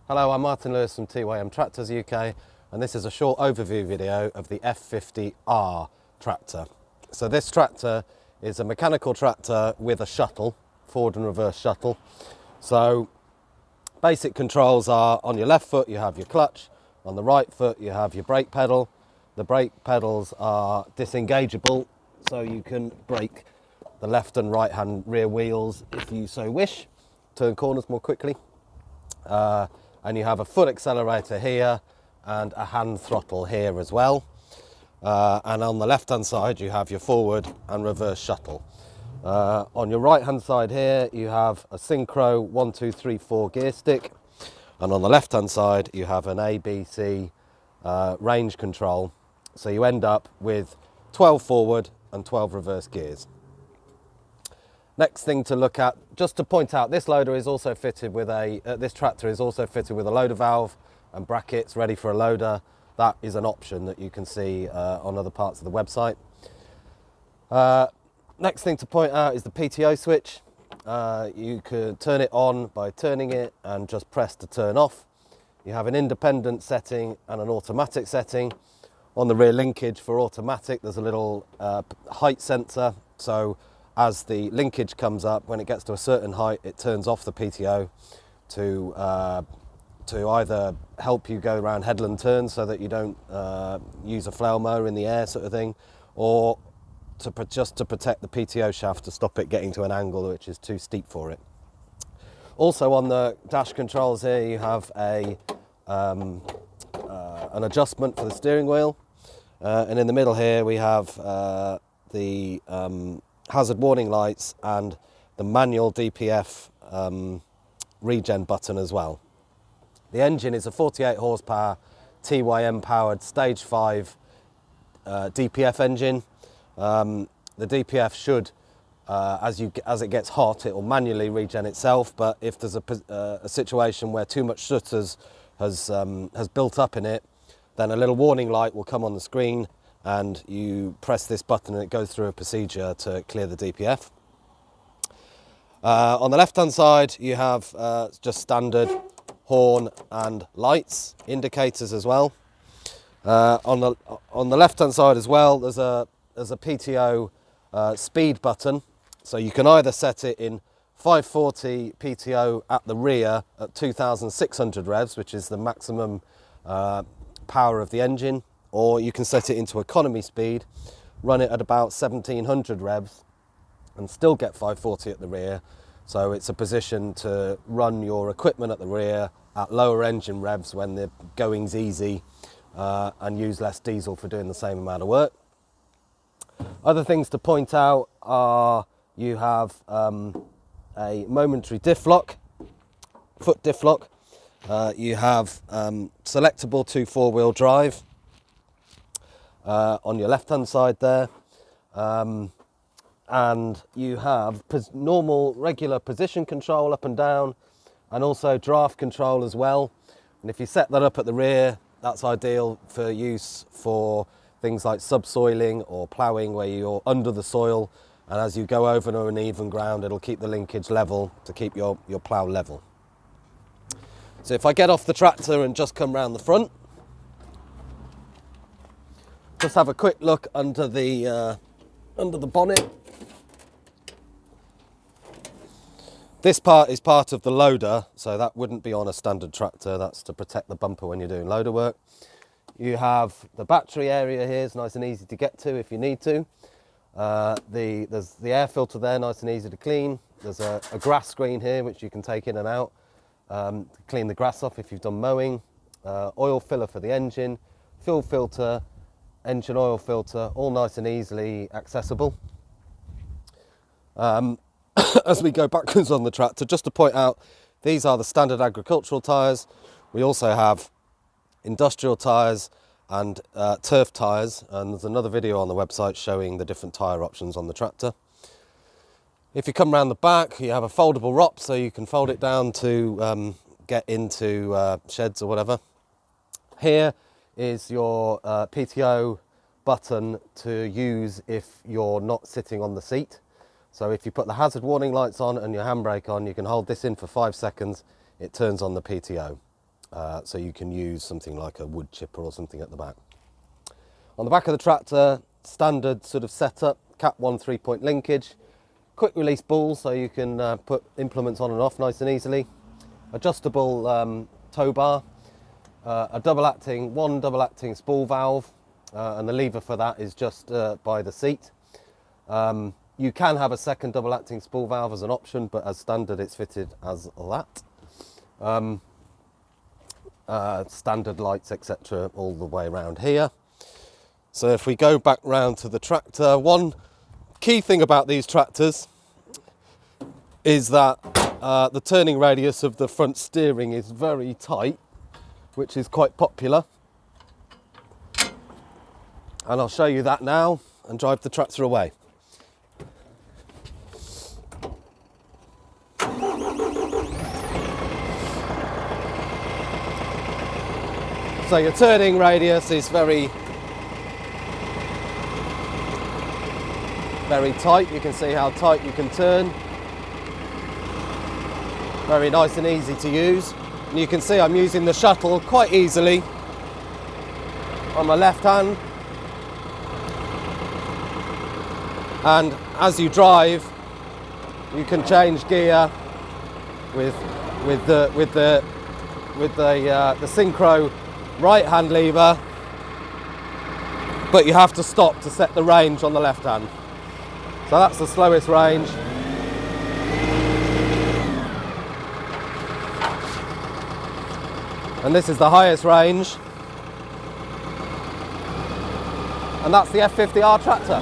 Hello, I'm Martin Lewis from TYM Tractors UK, and this is a short overview video of the F50R tractor. So this tractor is a mechanical tractor with a shuttle, forward and reverse shuttle. So basic controls are: on your left foot you have your clutch, on the right foot you have your brake pedal. The brake pedals are disengageable, so you can brake the left and right hand rear wheels if you so wish, turn corners more quickly. And you have a foot accelerator here and a hand throttle here as well. And on the left hand side you have your forward and reverse shuttle. On your right hand side here you have a synchro 1, 2, 3, 4 gear stick, and on the left hand side you have an ABC range control, so you end up with 12 forward and 12 reverse gears. Next thing to look at, just to point out, this loader is also fitted with this tractor is also fitted with a loader valve and brackets ready for a loader. That is an option that you can see on other parts of the website. Next thing to point out is the PTO switch. You could turn it on by turning it and just press to turn off. You have an independent setting and an automatic setting. On the rear linkage for automatic, there's a little height sensor, so as the linkage comes up, when it gets to a certain height, it turns off the PTO to either help you go around headland turns so that you don't use a flail mower in the air sort of thing, or just to protect the PTO shaft, to stop it getting to an angle which is too steep for it. Also on the dash controls here you have an adjustment for the steering wheel, and in the middle here we have the hazard warning lights and the manual DPF regen button as well. The engine is a 48 horsepower TYM powered stage 5 DPF engine. The DPF should, as it gets hot, it will manually regen itself, but if there's a situation where too much soot has built up in it, then a little warning light will come on the screen and you press this button and it goes through a procedure to clear the DPF. On the left hand side you have just standard horn and lights, indicators as well. On the left hand side as well there's a PTO speed button, so you can either set it in 540 PTO at the rear at 2,600 revs, which is the maximum power of the engine, or you can set it into economy speed, run it at about 1,700 revs and still get 540 at the rear. So it's a position to run your equipment at the rear at lower engine revs when the going's easy, and use less diesel for doing the same amount of work. Other things to point out are you have a momentary diff lock, foot diff lock. You have selectable 2 4-wheel drive on your left hand side there, and you have normal regular position control up and down, and also draft control as well. And if you set that up at the rear, that's ideal for use for things like subsoiling or ploughing, where you're under the soil, and as you go over an uneven ground it'll keep the linkage level to keep your plough level. So if I get off the tractor and just come round the front, just have a quick look under the bonnet. This part is part of the loader, so that wouldn't be on a standard tractor. That's to protect the bumper when you're doing loader work. You have the battery area here, it's nice and easy to get to if you need to. There's the air filter there, nice and easy to clean. There's a grass screen here which you can take in and out, to clean the grass off if you've done mowing. Oil filler for the engine, fuel filter, engine oil filter, all nice and easily accessible. As we go backwards on the tractor, just to point out, these are the standard agricultural tyres. We also have industrial tyres and turf tyres, and there's another video on the website showing the different tyre options on the tractor. If you come around the back, you have a foldable ROP, so you can fold it down to get into sheds or whatever. Here is your PTO button to use if you're not sitting on the seat. So if you put the hazard warning lights on and your handbrake on, you can hold this in for 5 seconds, it turns on the PTO. so you can use something like a wood chipper or something at the back. On the back of the tractor, standard sort of setup, Cat 1 3-point linkage, quick release ball so you can put implements on and off nice and easily, adjustable tow bar, one double acting spool valve, and the lever for that is just by the seat. You can have a second double acting spool valve as an option, but as standard it's fitted as that. Standard lights, etc., all the way around here. So if we go back round to the tractor, one key thing about these tractors is that the turning radius of the front steering is very tight, which is quite popular. And I'll show you that now and drive the tractor away. So your turning radius is very tight. You can see how tight you can turn. Very nice and easy to use. And you can see I'm using the shuttle quite easily on my left hand. And as you drive, you can change gear with the synchro right hand lever, but you have to stop to set the range on the left hand. So that's the slowest range. And this is the highest range. And that's the F50R tractor.